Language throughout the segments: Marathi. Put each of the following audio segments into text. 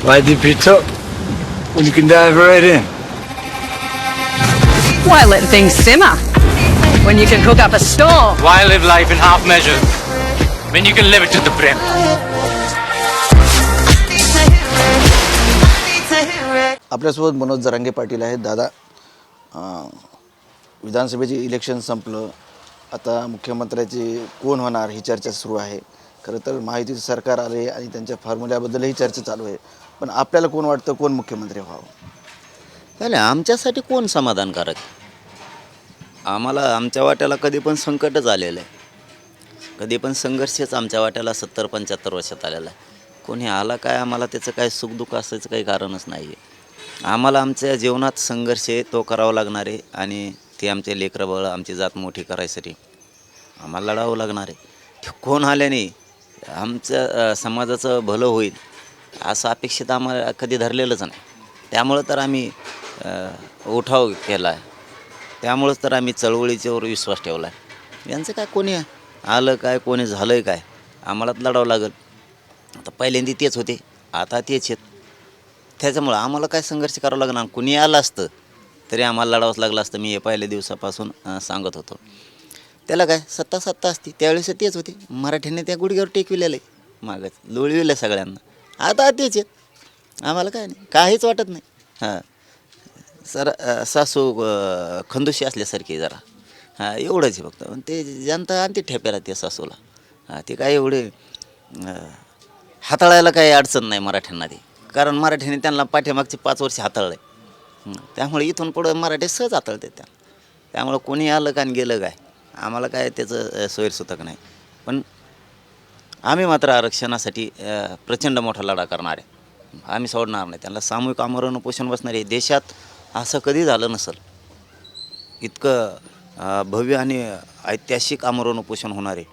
Why deep it up when you can dive right in? Why let things simmer when you can cook up a storm? Why live life in half measures when you can live it to the brim? आपल्यासोबत मनोज जरांगे पाटील आहेत. दादा, विधानसभेचे इलेक्शन संपलं, आता मुख्यमंत्र्याची कोण होणार ही चर्चा सुरू आहे. खरं तर महायुतीचं सरकार आले आणि त्यांच्या फॉर्म्युल्याबद्दलही चर्चा चालू आहे. पण आपल्याला कोण वाटतं कोण मुख्यमंत्री व्हावं? नाही नाही, आमच्यासाठी कोण समाधानकारक? आम्हाला आमच्या वाट्याला कधी पण संकटच आलेलं आहे, कधी पण संघर्षच आमच्या वाट्याला 70-75 वर्षात आलेला आहे. कोणी आला काय, आम्हाला त्याचं काय सुखदुःख असायचं काही कारणच नाही आहे. आम्हाला आमच्या जीवनात संघर्ष आहे तो करावा लागणार आहे आणि ते आमचे लेकरं बाळ आमची जात मोठी करायसाठी आम्हाला लढावं लागणार आहे. ते कोण आल्याने आमच्या समाजाचं भलं होईल असं अपेक्षित आम्हाला कधी धरलेलंच नाही. त्यामुळं तर आम्ही उठाव केला आहे, त्यामुळंच तर आम्ही चळवळीच्यावर विश्वास ठेवला आहे. यांचं काय कोणी आलं काय, कोणी झालं आहे काय, आम्हालाच लढावं लागेल. आता पहिल्यांदा तेच होते, आता तेच आहेत. त्याच्यामुळं आम्हाला काय संघर्ष करावं लागणार. कुणी आलं असतं तरी आम्हाला लढावंच लागलं असतं. मी हे पहिल्या दिवसापासून सांगत होतो. त्याला काय सत्ता असती त्यावेळेस तेच होते. मराठ्यांनी त्या गुडघ्यावर टेकविलेलं आहे, मागच लोळविलं सगळ्यांना. आता तेच आहेत. आम्हाला काय नाही, काहीच वाटत नाही. हां सर, सासू खंदुशी असल्यासारखी जरा, हां एवढंच आहे फक्त. पण ते जनता आणते ठेप्याला त्या सासूला. हां ते काय एवढे हाताळायला काही अडचण नाही मराठ्यांना ते, कारण मराठ्यांनी त्यांना पाठीमागचे 5 वर्ष हाताळलं आहे. त्यामुळे इथून पुढं मराठी सहज हाताळते त्यांना. त्यामुळं कोणी आलं का आणि गेलं काय, आम्हाला काय त्याचं सोयीसुतक नाही. पण आम्ही मात्र आरक्षणासाठी प्रचंड मोठा लढा करणार आहे. आम्ही सोडणार नाही त्यांना. सामूहिक आमरण उपोषण बसणार आहे. देशात असं कधी झालं नसेल इतकं भव्य आणि ऐतिहासिक आमरण उपोषण होणार आहे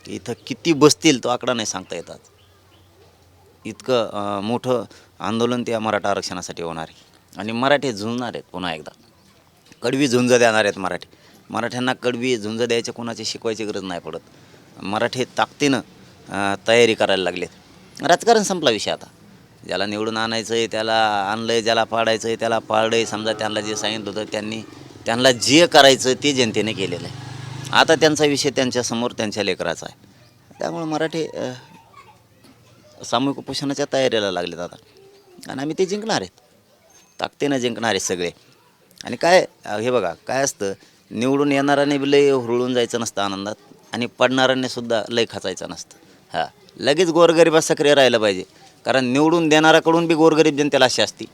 की इथं किती बसतील तो आकडा नाही सांगता येतात. इतकं मोठं आंदोलन त्या मराठा आरक्षणासाठी होणार आहे आणि मराठी झुंजणार आहेत. पुन्हा एकदा कडवी झुंज देणार आहेत मराठी. मराठ्यांना कडवी झुंज द्यायची कोणाची शिकवायची गरज नाही पडत. मराठी ताकदीनं तयारी करायला लागलेत. राजकारण संपला विषय. आता ज्याला निवडून आणायचं आहे त्याला आणलं आहे, ज्याला पाडायचं आहे त्याला पाडलं आहे. समजा त्यांना जे सांगितलं होतं त्यांना जे करायचं ते जनतेने केलेलं आहे. आता त्यांचा विषय त्यांच्यासमोर त्यांच्या लेकराचा आहे. त्यामुळे मराठी सामूहिक उपोषणाच्या तयारीला लागलेत आता आणि आम्ही ते जिंकणार आहेत, ताकदीनं जिंकणार आहेत सगळे. आणि काय हे बघा काय असतं, निवडून येणाऱ्याने बी लय हुरळून जायचं नसतं आनंदात आणि पडणाऱ्याने सुद्धा लय खचायचं नसतं. हां लगेच गोरगरिबात सक्रिय राहिलं पाहिजे, कारण निवडून देणाऱ्याकडून बी गोरगरीब जनतेला अशी असती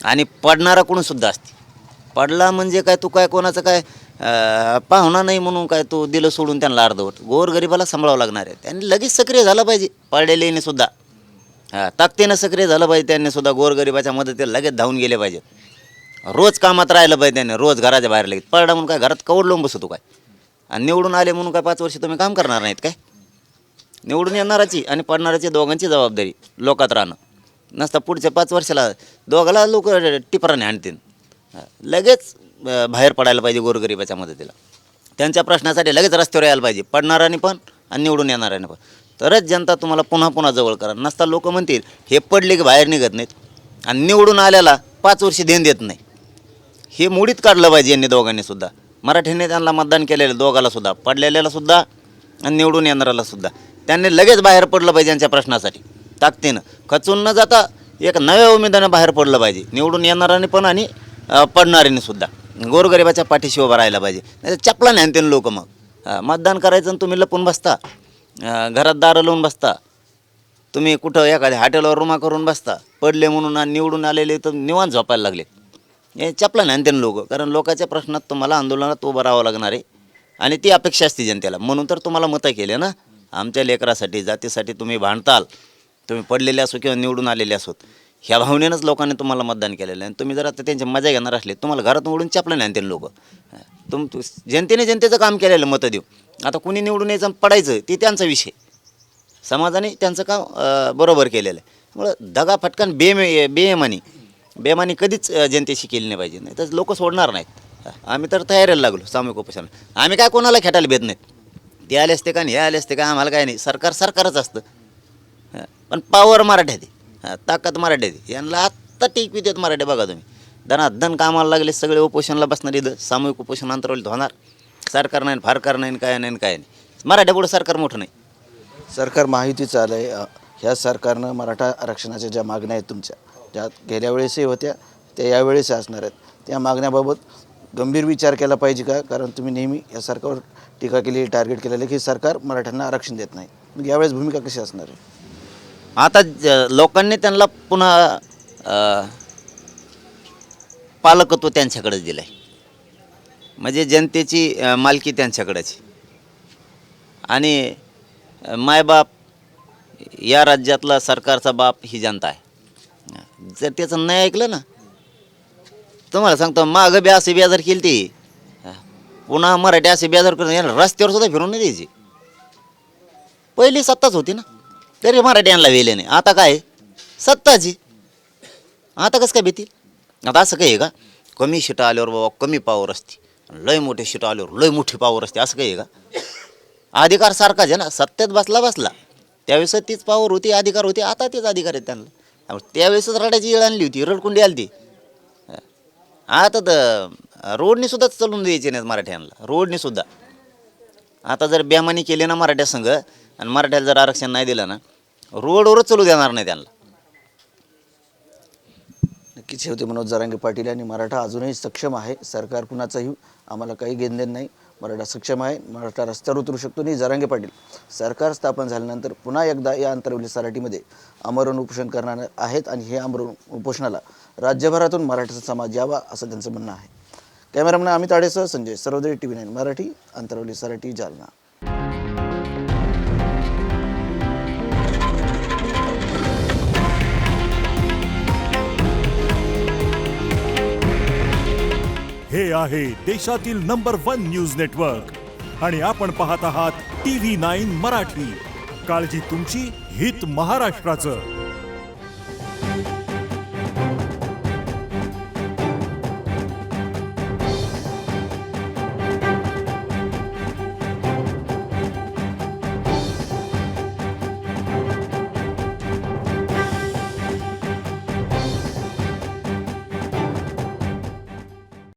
आणि पडणाऱ्याकडून सुद्धा असते. पडला म्हणजे काय, तू काय कोणाचं काय पाहुणा नाही म्हणून काय तू दिलं सोडून त्यांना अर्धवट. गोरगरिबाला सांभाळावं लागणार आहे. त्यांनी लगेच सक्रिय झालं पाहिजे. पडलेल्याने सुद्धा हां ताकदीनं सक्रिय झालं पाहिजे. त्यांनी सुद्धा गोरगरिबाच्या मदतीला लगेच धावून गेले पाहिजेत. रोज कामात राहिलं पाहिजे त्यांनी, रोज घराच्या बाहेर लगेच. पडला म्हणून काय घरात कवड लावून बसतो काय, आणि निवडून आले म्हणून काय 5 वर्ष तुम्ही काम करणार नाहीत काय? निवडून येणाराची आणि पडणाऱ्याची दोघांची जबाबदारी लोकात राहणं नसतं. पुढच्या 5 वर्षाला दोघाला लोक टिपराने आणतील. लगेच बाहेर पडायला पाहिजे गोरगरिबाच्या मदतीला. त्यांच्या प्रश्नासाठी लगेच रस्त्यावर यायला पाहिजे, पडणाऱ्याने पण आणि निवडून येणाऱ्याने पण. तरच जनता तुम्हाला पुन्हा पुन्हा जवळ करा. नसता लोक म्हणतील हे पडले की बाहेर निघत नाहीत आणि निवडून आल्याला 5 वर्ष देण देत नाही. हे मोडीत काढलं पाहिजे यांनी दोघांनी सुद्धा. मराठीने त्यांना मतदान केलेलं दोघाला सुद्धा, पडलेल्याला सुद्धा आणि निवडून येणाऱ्याला सुद्धा. त्यांनी लगेच बाहेर पडलं पाहिजे यांच्या प्रश्नासाठी ताकदीनं. खचून न जाता एक नव्या उमेदवाराने बाहेर पडलं पाहिजे, निवडून येणाऱ्याने पण आणि पडणाऱ्याने सुद्धा. गोरगरिबाच्या पाठीशी उभं राहायला पाहिजे. नाही तर चपला नाही आणते लोक. मग मतदान करायचं आणि तुम्ही लपून बसता, घरात दारं लावून बसता, तुम्ही कुठं एखाद्या हॉटेलवर रुमा करून बसता. पडले म्हणून आणि निवडून आलेले तर निवांत झोपायला लागले. हे चपला नाही आणते लोक, कारण लोकांच्या प्रश्नात तुम्हाला आंदोलनात उभं राहावं लागणार आहे आणि ती अपेक्षा असते जनतेला. म्हणून तर तुम्हाला मतं केले ना. आमच्या लेकरासाठी जातीसाठी तुम्ही भांडताल, तुम्ही पडलेले असो किंवा निवडून आलेले असोत, ह्या भावनेनंच लोकांनी तुम्हाला मतदान केलेलं आहे. आणि तुम्ही जर आता त्यांची मजा घेणार असले, तुम्हाला घरातून उडून चपला नाही आणते लोक. जनतेने जनतेचं काम केलेलं मतं देऊ. आता कुणी निवडून यायचं पडायचं ते त्यांचा विषय, समाजाने त्यांचं काम बरोबर केलेलं आहे. त्यामुळं दगा फटकन बेमानी कधीच जनतेशी केली नाही पाहिजे. नाही तर लोक सोडणार नाहीत. आम्ही तर तयारीला लागलो सामूहिक उपोषण. आम्ही काय कोणाला खेटायला भेट नाहीत. ते आले असते का हे आले असते का आम्हाला काय नाही. सरकारच असतं, पण पावर मराठ्यात ताकद मराठ्याची. यांना आत्ता टीक देत मराठे बघा तुम्ही. धनाधन कामाला लागले सगळे, उपोषणाला बसणार इथं. सामूहिक उपोषण अंतरावलीत होणार. सरकार नाही, फारकार नाही, काय नाही काय नाही. मराठ्यापुढं सरकार मोठं नाही. सरकार महायुतीचं आलं आहे. ह्या सरकारनं मराठा आरक्षणाच्या ज्या मागण्या आहेत तुमच्या, ज्या गेल्या वेळेसही होत्या त्या यावेळेस असणार आहेत, त्या मागण्याबाबत गंभीर विचार केला पाहिजे का? कारण तुम्ही नेहमी या सरकारवर टीका केली, टार्गेट केलेलं की सरकार मराठ्यांना आरक्षण देत नाही. मग यावेळेस भूमिका कशी असणार आहे? आता लोकांनी त्यांना पुन्हा पालकत्व त्यांच्याकडेच दिलं आहे. म्हणजे जनतेची मालकी त्यांच्याकडेच. आणि मायबाप, या राज्यातला सरकारचा बाप ही जनता आहे. जर त्याचं नाही ऐकलं ना, तुम्हाला सांगतो मागं बी असे बेजार केली ती, पुन्हा मराठी असे बेजार करून यांना रस्त्यावर सुद्धा फिरून नाही द्यायची. पहिली सत्ताच होती ना, तरी मराठी यांना वेले नाही. आता काय सत्ताची, आता कसं काय भीती? आता असं काही आहे का? कमी शिटा आल्यावर बाबा कमी पावर असते, लय मोठे शिटा आल्यावर लय मोठी पावर असते, असं काही आहे का? अधिकार सारखाच आहे ना. सत्तेत बसला त्यावेळेस तीच पावर होती, अधिकार होते. आता तेच अधिकार आहेत त्यांना. त्यावेळेसच रडायची वेळ आणली होती, रडकुंडी आली ती. आता तर रोडने सुद्धा चालून द्यायचे नाहीत मराठ्यांना, रोडने सुद्धा. आता जर बेमानी केली ना मराठ्या संघ, आणि मराठ्याला जर आरक्षण नाही दिलं ना, रोडवरच चालू देणार नाही त्यांना. नक्कीच होते मनोज जरांगे पाटील. आणि मराठा अजूनही सक्षम आहे. सरकार कुणाचाही आम्हाला काही घेणदेण नाही. मराठा सक्षम आहे, मराठा रस्त्यावर उतरू शकतो. आणि जरांगे पाटील सरकार स्थापन झाल्यानंतर पुन्हा एकदा या अंतरवली सराटीमध्ये आमरण उपोषण करणार आहेत. आणि हे आमरण उपोषणाला राज्यभरातून मराठा समाज यावा असं त्यांचं म्हणणं आहे. कॅमेरामॅन अमित आडेसह संजय सर्वोदय TV9 मराठी, अंतरवली सराटी, जालना. हे आहे देशातील नंबर 1 न्यूज नेटवर्क आणि आपण पाहत आहात TV9 मराठी. काळजी तुमची, हित महाराष्ट्राचं.